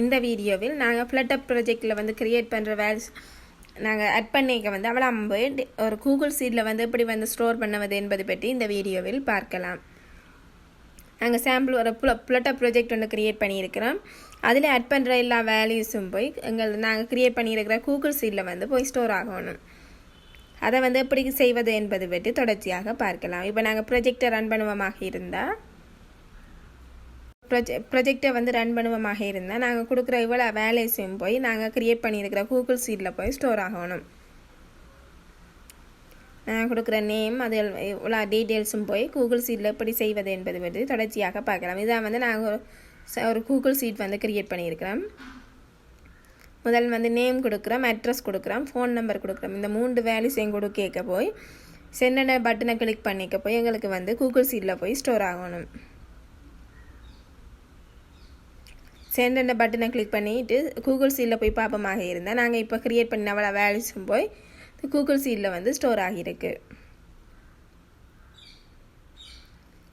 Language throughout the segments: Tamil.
இந்த வீடியோவில் நாங்கள் Flutter ப்ராஜெக்டில் வந்து கிரியேட் பண்ணுற வேல்ஸ் நாங்கள் ஆட் பண்ணிக்க வந்து அவளை ஒரு கூகுள் சீட்டில் வந்து எப்படி வந்து ஸ்டோர் பண்ணுவது என்பது பற்றி இந்த வீடியோவில் பார்க்கலாம். நாங்கள் சாம்பிள் ஒரு Flutter ப்ராஜெக்ட் ஒன்று கிரியேட் பண்ணியிருக்கிறோம். அதில் ஆட் பண்ணுற எல்லா வேல்யூஸும் போய் நாங்கள் கிரியேட் பண்ணியிருக்கிற கூகுள் சீட்டில் வந்து போய் ஸ்டோர் ஆகணும். அதை வந்து எப்படி செய்வது என்பது பற்றி தொடர்ச்சியாக பார்க்கலாம். இப்போ நாங்கள் ப்ராஜெக்டை ரன் பண்ணுவோமாக இருந்தால் ப்ராஜெக்டை வந்து ரன் பண்ணுவோமாக இருந்தால் நாங்கள் கொடுக்குற இவ்வளோ வேலைஸையும் போய் நாங்கள் க்ரியேட் பண்ணியிருக்கிற கூகுள் சீட்டில் போய் ஸ்டோர் ஆகணும். நாங்கள் கொடுக்குற நேம் அது இவ்வளோ டீட்டெயில்ஸும் போய் கூகுள் சீட்டில் எப்படி செய்வது என்பது பற்றி தொடர்ச்சியாக பார்க்கலாம். இதான் வந்து நாங்கள் ஒரு கூகுள் சீட் வந்து க்ரியேட் பண்ணியிருக்கிறோம். முதல் வந்து நேம் கொடுக்குறோம், அட்ரஸ் கொடுக்குறோம், ஃபோன் நம்பர் கொடுக்குறோம். இந்த 3 வேல்யூஸையும் கொடுக்க போய் சென்ட் பட்டனை கிளிக் பண்ணிக்க போய் எங்களுக்கு வந்து கூகுள் சீட்டில் போய் ஸ்டோர் ஆகணும். சென்ட் பட்டனை கிளிக் பண்ணிவிட்டு கூகுள் சீட்டில் போய் பார்ப்பமாக இருந்தால் நாங்கள் இப்போ க்ரியேட் பண்ண அவ்வளோ வேல்யூஸும் போய் கூகுள் சீட்டில் வந்து ஸ்டோர் ஆகியிருக்கு.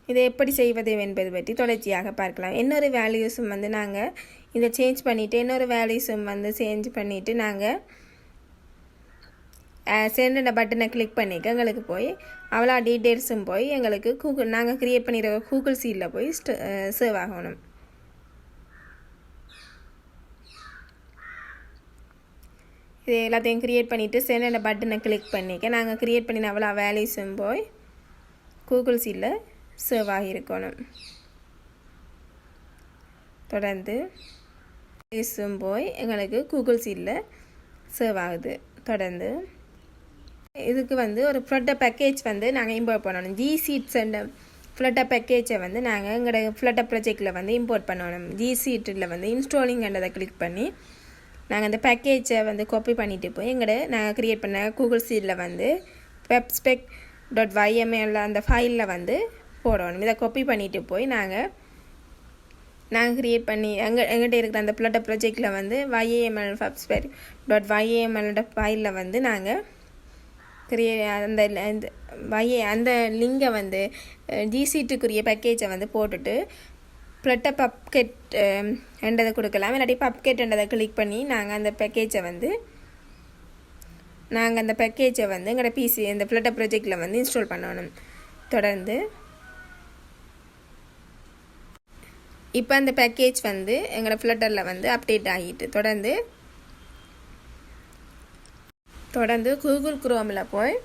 இதை எப்படி செய்வது என்பது பற்றி தொடர்ச்சியாக பார்க்கலாம். இன்னொரு வேல்யூஸும் வந்து நாங்கள் இதை சேஞ்ச் பண்ணிவிட்டு இன்னொரு வேல்யூஸும் வந்து சேஞ்ச் பண்ணிவிட்டு நாங்கள் சென்ட் பட்டனை கிளிக் பண்ணிக்க எங்களுக்கு போய் அவ்வளோ டீட்டெயில்ஸும் போய் எங்களுக்கு நாங்கள் க்ரியேட் பண்ணிடுற கூகுள் சீட்டில் போய் சேவ் ஆகணும். இது எல்லாத்தையும் க்ரியேட் பண்ணிவிட்டு சென்ட் பட்டனை கிளிக் பண்ணிக்க நாங்கள் க்ரியேட் பண்ணின அவ்வளோ வேல்யூஸும் போய் கூகுள் சீட்டில் சேவ் ஆகியிருக்கணும். தொடர்ந்து வேல்யூஸும் போய் எங்களுக்கு கூகுள் சீட்டில் சேவ் ஆகுது. தொடர்ந்து இதுக்கு வந்து ஒரு Flutter பேக்கேஜ் வந்து நாங்கள் இம்போர்ட் பண்ணணும். ஜிசீட்ஸ் அண்ட் Flutter பேக்கேஜை வந்து நாங்கள் எங்களோட Flutter ப்ராஜெக்டில் வந்து இம்போர்ட் பண்ணணும். ஜிசீட்டில் வந்து இன்ஸ்டாலிங்கன்றதை கிளிக் பண்ணி நாங்கள் அந்த பேக்கேஜை வந்து காப்பி பண்ணிவிட்டு போய் நாங்கள் க்ரியேட் பண்ண கூகுள் சீட்டில் வந்து webspec.yml அந்த ஃபைலில் வந்து போடணும். இதை காப்பி பண்ணிவிட்டு போய் நாங்கள் க்ரியேட் பண்ணி எங்கிட்ட இருக்கிற அந்த Flutter ப்ராஜெக்டில் வந்து yml webspec.yml ஃபைலில் வந்து நாங்கள் அந்த லிங்கை வந்து ஜிசீட்டுக்குரிய பேக்கேஜை வந்து போட்டுட்டு Flutter பப்கெட் என்றதை கொடுக்கலாம். இல்லாட்டி பப்கெட் என்றதை கிளிக் பண்ணி நாங்கள் அந்த பேக்கேஜை வந்து எங்களோட பிசி இந்த Flutter ப்ராஜெக்டில் வந்து இன்ஸ்டால் பண்ணணும். தொடர்ந்து இப்போ அந்த பேக்கேஜ் வந்து எங்களோட Flutterல வந்து அப்டேட் ஆகிட்டு தொடர்ந்து கூகுள் குரோமில் போய்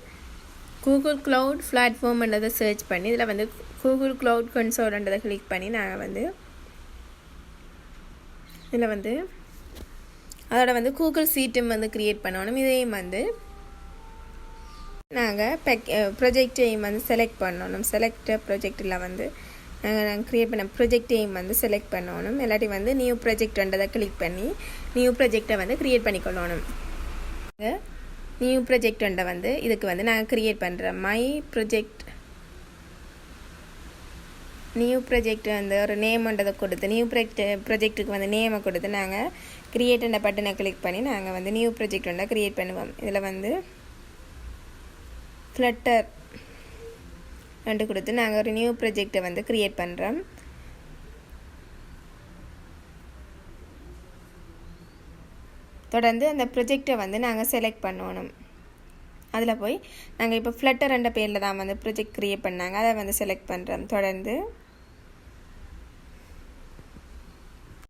கூகுள் க்ளவுட் பிளாட்ஃபார்ம்ன்றதை சர்ச் பண்ணி இதில் வந்து கூகுள் க்ளவுட் கன்சோல்ன்றதை கிளிக் பண்ணி நாங்கள் வந்து இதில் வந்து அதோட வந்து கூகுள் சீட்டும் வந்து க்ரியேட் பண்ணணும். இதையும் வந்து நாங்கள் ப்ரொஜெக்டையும் வந்து செலக்ட் பண்ணணும். செலக்ட் ப்ரொஜெக்டில் வந்து நாங்கள் க்ரியேட் பண்ண ப்ரொஜெக்டையும் வந்து செலக்ட் பண்ணணும். இல்லாட்டி வந்து நியூ ப்ரொஜெக்ட்ன்றதை கிளிக் பண்ணி நியூ ப்ரொஜெக்டை வந்து க்ரியேட் பண்ணிக்கொள்ளணும். நியூ ப்ரொஜெக்ட்ன்ற வந்து இதுக்கு வந்து நாங்கள் க்ரியேட் பண்ணுறோம். நியூ ப்ரொஜெக்ட் வந்து ஒரு நேம்ன்றதை கொடுத்து நியூ ப்ரொஜெக்ட்டுக்கு வந்து நேமை கொடுத்து நாங்கள் க்ரியேட்ன்ற பட்டனை கிளிக் பண்ணி நாங்கள் வந்து நியூ ப்ரொஜெக்ட் க்ரியேட் பண்ணுவோம். இதில் வந்து Flutter கொடுத்து நாங்கள் ஒரு நியூ ப்ரொஜெக்டை வந்து க்ரியேட் பண்ணுறோம். தொடர்ந்து அந்த ப்ரொஜெக்டை வந்து நாங்கள் செலக்ட் பண்ணணும். அதில் போய் நாங்கள் இப்போ Flutter என்ற பேரில் தான் வந்து ப்ரொஜெக்ட் க்ரியேட் பண்ணாங்க, அதை வந்து செலக்ட் பண்ணுறோம். தொடர்ந்து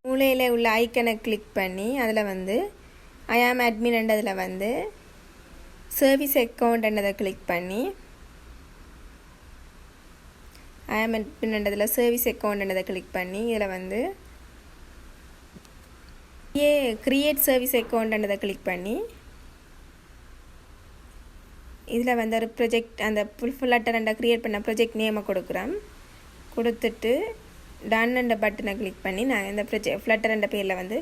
மூலையில் உள்ள ஐக்கனை கிளிக் பண்ணி அதில் வந்து ஐ ஆம் அட்மின்ன்றதில் வந்து சர்வீஸ் அக்கௌண்ட்ன்றதை கிளிக் பண்ணி ஐ ஆம் அட்மின்ன்றதில் சர்வீஸ் அக்கௌண்ட்ன்றதை கிளிக் பண்ணி இதில் வந்து கிரியேட் சர்வீஸ் அக்கௌண்ட்ன்றதை கிளிக் பண்ணி இதில் வந்து ஒரு ப்ரொஜெக்ட் அந்த Flutter க்ரியேட் பண்ண ப்ரொஜெக்ட் நேமை கொடுத்துட்டு டன் பட்டனை கிளிக் பண்ணி நாங்கள் இந்த Flutter பேரில் வந்து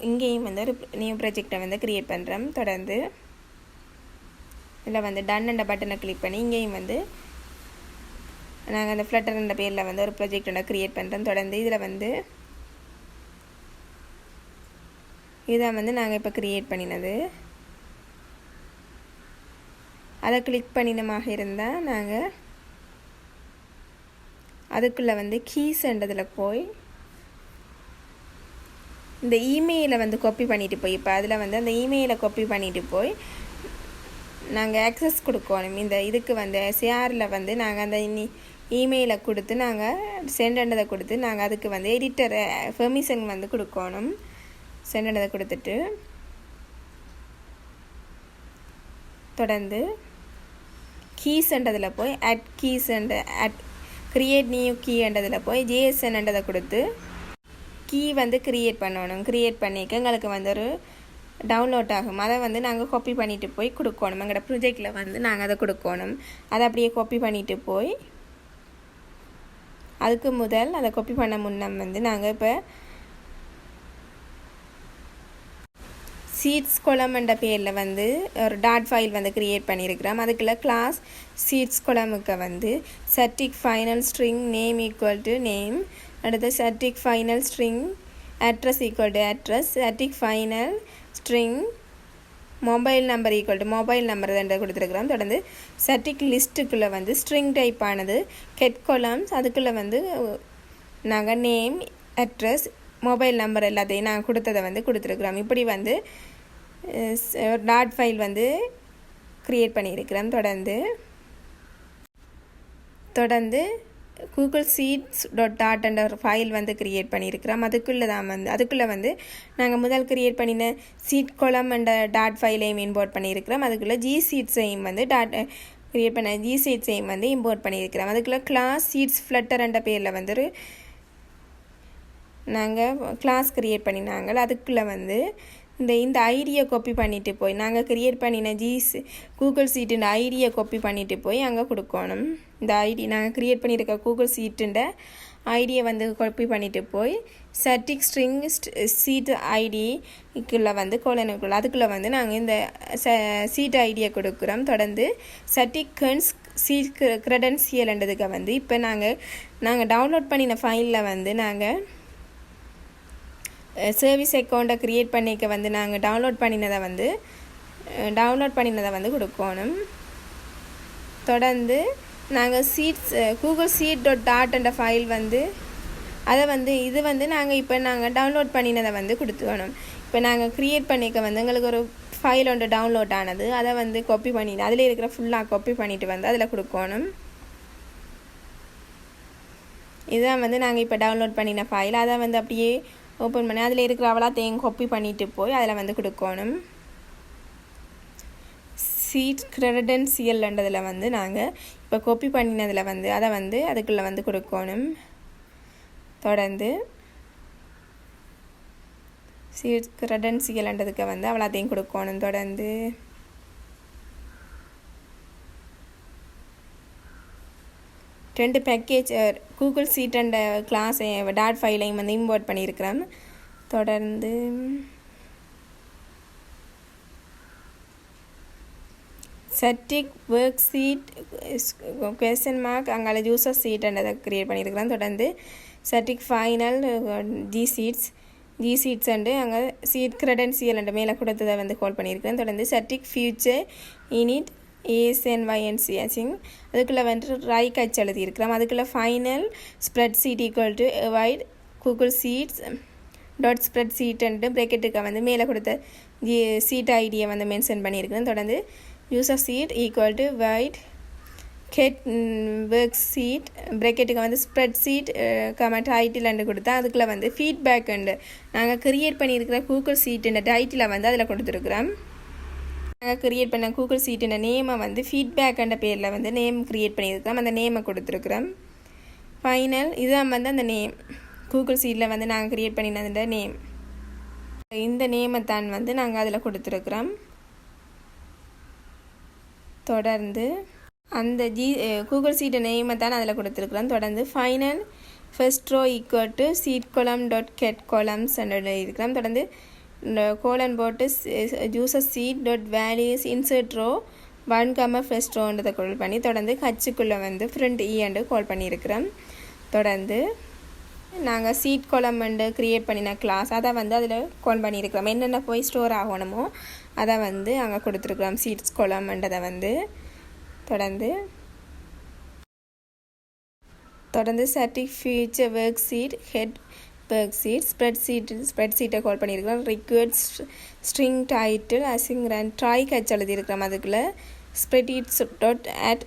இங்கேயும் வந்து ஒரு நியூ ப்ரொஜெக்டை வந்து க்ரியேட் பண்ணுறோம். தொடர்ந்து இதில் வந்து டன் பட்டனை கிளிக் பண்ணி இங்கேயும் வந்து நாங்கள் அந்த Flutter பேரில் வந்து ஒரு ப்ரொஜெக்ட் க்ரியேட் பண்ணுறோம். தொடர்ந்து இதில் வந்து இதான் வந்து நாங்கள் இப்போ க்ரியேட் பண்ணினது. அதை கிளிக் பண்ணினமாக இருந்தால் நாங்கள் அதுக்குள்ளே வந்து கீஸ்ன்றதில் போய் இந்த இமெயிலை வந்து காப்பி பண்ணிட்டு போய் இப்போ அதில் வந்து அந்த இமெயிலை காப்பி பண்ணிட்டு போய் நாங்கள் ஆக்சஸ் கொடுக்கணும். இந்த இதுக்கு வந்து ஷேரில் வந்து நாங்கள் அந்த இமெயிலை கொடுத்து நாங்கள் சென்டண்டதை கொடுத்து நாங்கள் அதுக்கு வந்து எடிட்டர் பெர்மிஷன் வந்து கொடுக்கணும். சென்டண்டதை கொடுத்துட்டு தொடர்ந்து கீஸ்ன்றதில் போய் அட் கீஸ்ன்ற அட் கிரியேட் நியூ கீன்றதில் போய் ஜேஎஸ்என்ன்றதை கொடுத்து கீ வந்து க்ரியேட் பண்ணணும். க்ரியேட் பண்ணிக்க எங்களுக்கு வந்து ஒரு டவுன்லோட் ஆகும். அதை வந்து நாங்கள் காப்பி பண்ணிவிட்டு போய் கொடுக்கணும். எங்களோட ப்ரொஜெக்டில் வந்து நாங்கள் அதை கொடுக்கணும். அதை அப்படியே காப்பி பண்ணிவிட்டு போய் அதுக்கு முதல் அதை காப்பி பண்ண முன்னம் வந்து நாங்கள் இப்போ சீட்ஸ் கொலம் என்ற பேரில் வந்து ஒரு டாட் ஃபைல் வந்து க்ரியேட் பண்ணியிருக்கிறோம். அதுக்குள்ள கிளாஸ் சீட்ஸ் கொலமுக்கு வந்து static final string name equal to name, அடுத்து static final string address equal to address, static final string mobile number equal to mobile number தான் கொடுத்துருக்குறோம். தொடர்ந்து static லிஸ்ட்டுக்குள்ளே வந்து ஸ்ட்ரிங் டைப் ஆனது கெட் கொலம்ஸ், அதுக்குள்ளே வந்து நாங்கள் நேம் அட்ரஸ் மொபைல் நம்பர் எல்லாத்தையும் நாங்கள் கொடுத்ததை வந்து கொடுத்துருக்குறோம். இப்படி வந்து டாட் ஃபைல் வந்து க்ரியேட் பண்ணியிருக்கிறோம். தொடர்ந்து கூகுள் சீட்ஸ் டாட் என்ற ஒரு ஃபைல் வந்து க்ரியேட் பண்ணியிருக்கிறோம். அதுக்குள்ளே வந்து நாங்கள் முதல் க்ரியேட் பண்ணின சீட் கொலம் என்ற டாட் ஃபைலையும் இம்போர்ட் பண்ணியிருக்கிறோம். அதுக்குள்ளே ஜிசீட்ஸையும் வந்து க்ரியேட் பண்ண ஜிசீட்ஸையும் வந்து இம்போர்ட் பண்ணியிருக்கிறோம். அதுக்குள்ளே கிளாஸ் சீட்ஸ் ஃப்ளட்டர் என்ற பேரில் வந்து நாங்கள் கிளாஸ் க்ரியேட் பண்ணினாங்க. அதுக்குள்ளே வந்து இந்த ஐடியை காப்பி பண்ணிவிட்டு போய் நாங்கள் க்ரியேட் பண்ணின கூகுள் சீட்டுன்ற ஐடியை காப்பி பண்ணிவிட்டு போய் அங்கே கொடுக்கணும். இந்த ஐடி நாங்கள் க்ரியேட் பண்ணியிருக்க கூகுள் சீட்டுன்ற ஐடியை வந்து காப்பி பண்ணிவிட்டு போய் static ஸ்ட்ரிங் சீட் ஐடிக்குள்ளே வந்து கோலனுக்குள்ளே அதுக்குள்ளே வந்து நாங்கள் இந்த சீட் ஐடியை கொடுக்குறோம். தொடர்ந்து static சீட் க்ரெடென்சியல்ன்றதுக்கு வந்து இப்போ நாங்கள் டவுன்லோட் பண்ணின ஃபைலில் வந்து நாங்கள் சர்வீஸ் அக்கௌண்ட்டை க்ரியேட் பண்ணிக்க வந்து நாங்கள் டவுன்லோட் பண்ணினதை வந்து கொடுக்கணும். தொடர்ந்து நாங்கள் கூகுள் சீட் டாட் என்ற ஃபைல் வந்து அதை வந்து இது வந்து நாங்கள் டவுன்லோட் பண்ணினதை வந்து கொடுத்துக்கணும். இப்போ நாங்கள் க்ரியேட் பண்ணிக்க வந்து எங்களுக்கு ஒரு ஃபைல் ஒன்று டவுன்லோட் ஆனது, அதை வந்து காப்பி பண்ணிட்டு அதில் இருக்கிற ஃபுல்லாக காப்பி பண்ணிவிட்டு வந்து அதில் கொடுக்கணும். இதுதான் வந்து நாங்கள் இப்போ டவுன்லோட் பண்ணின ஃபைல். அதை வந்து அப்படியே ஓப்பன் பண்ணி அதில் இருக்கிற அவளாத்தையும் காப்பி பண்ணிவிட்டு போய் அதில் வந்து கொடுக்கணும். சீட் க்ரெடென்சியல்ன்றதில் வந்து நாங்கள் இப்போ காப்பி பண்ணினதில் வந்து அதை வந்து அதுக்குள்ளே வந்து கொடுக்கணும். தொடர்ந்து சீட் க்ரெடென்சியல்ன்றதுக்கு வந்து அவளாத்தையும் கொடுக்கணும். தொடர்ந்து ரெண்டு package Google sheet and class dot ஃபைலையும் வந்து இம்போர்ட் பண்ணியிருக்கிறோம். தொடர்ந்து static worksheet question mark அங்கே யூசர் சீட்ன்றதை க்ரியேட் பண்ணியிருக்கிறோம். தொடர்ந்து static ஃபைனல் ஜிசீட்ஸ் அண்டு அங்கே சீட் க்ரெடென்சியல் அண்டு மேலே கொடுத்ததை வந்து கால் பண்ணியிருக்கிறேன். தொடர்ந்து static ஃபியூச்சர் இனிட் ASNYNCHing அதுக்குள்ளே வந்து ரைக் அச்சு எழுதியிருக்கிறோம். அதுக்குள்ளே final spreadsheet equal to await Google sheets dot ஸ்ப்ரெட் சீட்டுன்ட்டு ப்ரெக்கெட்டுக்கு வந்து மேலே கொடுத்த சீட் ஐடியை வந்து மென்ஷன் பண்ணியிருக்கிறேன். தொடர்ந்து user sheet equal to await get worksheet ப்ரெக்கெட்டுக்கு வந்து ஸ்ப்ரெட் சீட் டைட்டில் அண்டு கொடுத்தா அதுக்குள்ளே வந்து ஃபீட்பேக் அண்டு நாங்கள் க்ரியேட் பண்ணியிருக்கிற கூகுள் சீட்டுன்ற டைட்டிலை வந்து அதில் கொடுத்துருக்குறோம். நாங்கள் க்ரியேட் பண்ண கூகுள் சீட்டுன்ற நேமை வந்து ஃபீட்பேக்ன்ற பேரில் வந்து நேம் க்ரியேட் பண்ணியிருக்கிறோம். அந்த நேமை கொடுத்துருக்குறோம். ஃபைனல் இதுதான் வந்து அந்த நேம் கூகுள் சீட்டில் வந்து நாங்கள் க்ரியேட் பண்ணினதுன்ற நேம். இந்த நேமை தான் வந்து நாங்கள் அதில் கொடுத்துருக்குறோம். தொடர்ந்து அந்த கூகுள் சீட்டு நேமை தான் அதில் கொடுத்துருக்குறோம். தொடர்ந்து final first row equal to sheet column dot get columns இருக்கிறோம். தொடர்ந்து கோலன் போட்டு user sheet dot values insert row 1, first ரோன்றதை கால் பண்ணி தொடர்ந்து ஹச்சுக்குள்ளே வந்து ஃப்ரண்ட் ஈண்டு கால் பண்ணியிருக்கிறோம். தொடர்ந்து நாங்கள் சீட் கொலம் வந்து க்ரியேட் பண்ணின கிளாஸ் அதை வந்து அதில் கால் பண்ணியிருக்கிறோம். என்னென்ன போய் ஸ்டோர் ஆகணுமோ அதை வந்து அங்கே கொடுத்துருக்குறோம் சீட்ஸ் கொலம்ன்றதை வந்து. தொடர்ந்து static future work seat head worksheet ஸ்ப்ரெட்ஷீட்டை கால் பண்ணியிருக்கிறோம். Request string title async try catch எழுதியிருக்கிறோம். அதுக்குள்ளே spreadsheet.add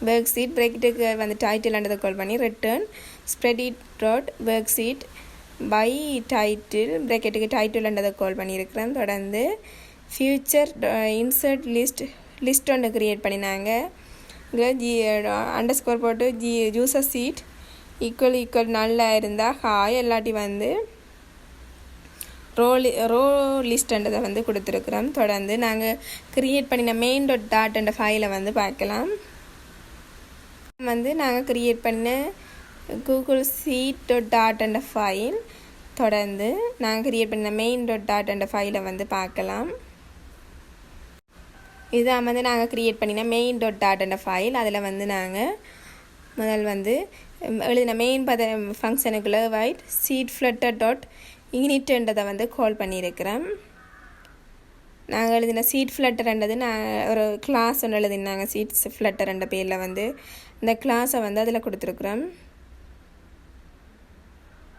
worksheet ப்ராக்கெட்டுக்கு வந்து டைட்டில் அண்டதை கால் பண்ணி ரிட்டர்ன் spreadsheet.worksheet by டைட்டில் ப்ராக்கெட்டுக்கு டைட்டில் அண்டதை கால் பண்ணியிருக்கிறோம். தொடர்ந்து ஃபியூச்சர் இன்சர்ட் லிஸ்ட் ஒன்று க்ரியேட் பண்ணினாங்க. இதில் அண்டர்ஸ்கோர் போட்டு யூசர் சீட் ஈக்குவல் நல்லா இருந்தால் ஹாய் இல்லாட்டி வந்து ரோ லிஸ்ட்ன்றதை வந்து கொடுத்துருக்குறோம். தொடர்ந்து நாங்கள் க்ரியேட் பண்ணின main.dart என்ற ஃபைலை வந்து பார்க்கலாம். வந்து நாங்கள் க்ரியேட் பண்ண கூகுள் sheet.dart என்ற ஃபைல். தொடர்ந்து நாங்கள் க்ரியேட் பண்ண main.dart என்ற ஃபைலை வந்து பார்க்கலாம். இதான் வந்து நாங்கள் க்ரியேட் பண்ணின main.dart என்ற ஃபைல். அதில் வந்து நாங்கள் முதல் வந்து எழுதின மெயின் ஃபங்க்ஷனுக்குள்ளே வைட் சீட் flutter.initன்றதை வந்து கால் பண்ணியிருக்கிறோம். நாங்கள் எழுதின சீட் ஃப்ளட்டர்ன்றது நான் ஒரு கிளாஸ் ஒன்று எழுதினாங்க. சீட்ஸ் ஃப்ளட்டர் என்ற பேரில் வந்து இந்த கிளாஸை வந்து அதில் கொடுத்துருக்குறோம்.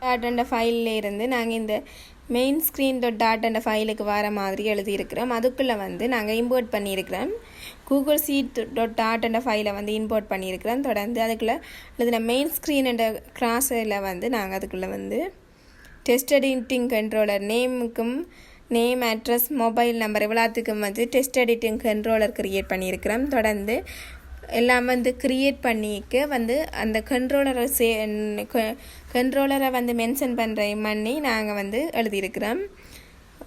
டாட் என்ற ஃபைலில் இருந்து நாங்கள் இந்த மெயின் screen.dart என்ற ஃபைலுக்கு வர மாதிரி எழுதியிருக்கிறோம். அதுக்குள்ளே வந்து நாங்கள் இம்போர்ட் பண்ணியிருக்கிறோம். கூகுள் sheet.dart என்ற ஃபைலை வந்து இம்போர்ட் பண்ணியிருக்கிறோம். தொடர்ந்து அதுக்குள்ளே எழுதின மெயின் ஸ்க்ரீன் என்ற கிளாஸில் வந்து நாங்கள் அதுக்குள்ளே வந்து டெஸ்ட் எடிட்டிங் கண்ட்ரோலர் நேமுக்கும் நேம் அட்ரஸ் மொபைல் நம்பர் இவ்வளோத்துக்கும் வந்து டெஸ்ட் எடிட்டிங் கண்ட்ரோலர் க்ரியேட் பண்ணியிருக்கிறோம். தொடர்ந்து எல்லாம் வந்து க்ரியேட் பண்ணிக்க வந்து அந்த கண்ட்ரோலரை வந்து மென்ஷன் பண்ணுற பண்ணி நாங்கள் வந்து எழுதியிருக்கிறோம்.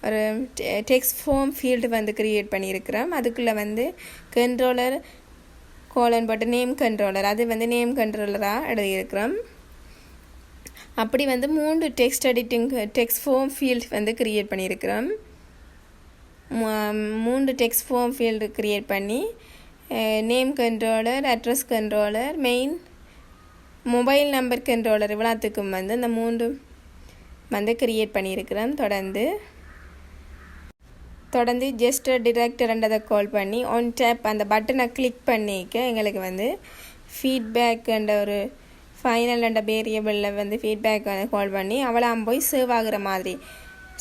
ஒரு டெக்ஸ்ட் ஃபார்ம் ஃபீல்டு வந்து க்ரியேட் பண்ணியிருக்கிறோம். அதுக்குள்ளே வந்து கண்ட்ரோலர் கோலன் போட்டு நேம் கண்ட்ரோலர் அது வந்து நேம் கண்ட்ரோலராக எழுதியிருக்கிறோம். அப்படி வந்து 3 டெக்ஸ்ட் ஃபார்ம் ஃபீல்டு வந்து க்ரியேட் பண்ணியிருக்கிறோம். 3 டெக்ஸ்ட் ஃபார்ம் ஃபீல்டு க்ரியேட் பண்ணி name controller address controller main mobile number controller இவ்வளோத்துக்கும் வந்து இந்த 3 வந்து க்ரியேட் பண்ணியிருக்கிறோம். தொடர்ந்து ஜெஸ்டர் டிரெக்டர்ன்றதை கால் பண்ணி ஒன் டேப் அந்த பட்டனை கிளிக் பண்ணிக்க எங்களுக்கு வந்து ஃபீட்பேக் என்ற ஒரு ஃபைனல் என்ற வேரியபிளில் வந்து ஃபீட்பேக் கால் பண்ணி அவளாம் போய் சேவ் ஆகுற மாதிரி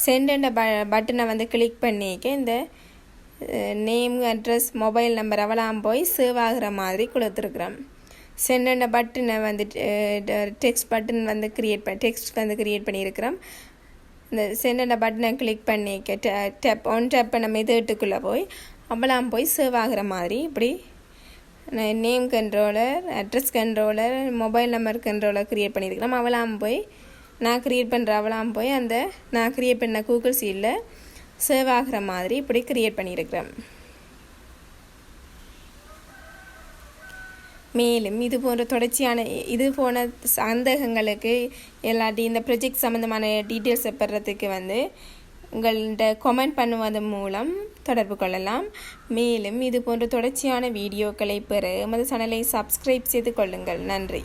சென்ட் என்ற பட்டனை வந்து கிளிக் பண்ணிக்க இந்த நேம் அட்ரஸ் மொபைல் நம்பர் அவளாம் போய் சேவ் ஆகுற மாதிரி கொடுத்துருக்குறோம். சென்ட் என்ற பட்டனை வந்து டெக்ஸ்ட் பட்டன் வந்து டெக்ஸ்ட் வந்து க்ரியேட் பண்ணியிருக்கிறோம். இந்த சென்ட் என்ற பட்டனை கிளிக் பண்ணிக்க ஒன் டேப் நம்ம இதேட்டுக்குள்ளே போய் அவளாம் போய் சேவ் ஆகுற மாதிரி இப்படி name controller address controller mobile number controller create பண்ணியிருக்கிறோம். அவளாம் போய் நான் க்ரியேட் பண்ணுற அவளாம் போய் அந்த நான் க்ரியேட் பண்ண கூகுள் ஷீட்டில் சேவ் ஆகிற மாதிரி இப்படி க்ரியேட் பண்ணியிருக்கிறேன். மேலும் இது போன்ற தொடர்ச்சியான இது போன சந்தேகங்களுக்கு எல்லாட்டி இந்த ப்ரொஜெக்ட் சம்மந்தமான டீட்டெயில்ஸை பெறத்துக்கு வந்து உங்கள்கிட்ட கமெண்ட் பண்ணுவதன் மூலம் தொடர்பு கொள்ளலாம். மேலும் இது போன்ற தொடர்ச்சியான வீடியோக்களை பெற எமது சேனலை சப்ஸ்கிரைப் செய்து கொள்ளுங்கள். நன்றி.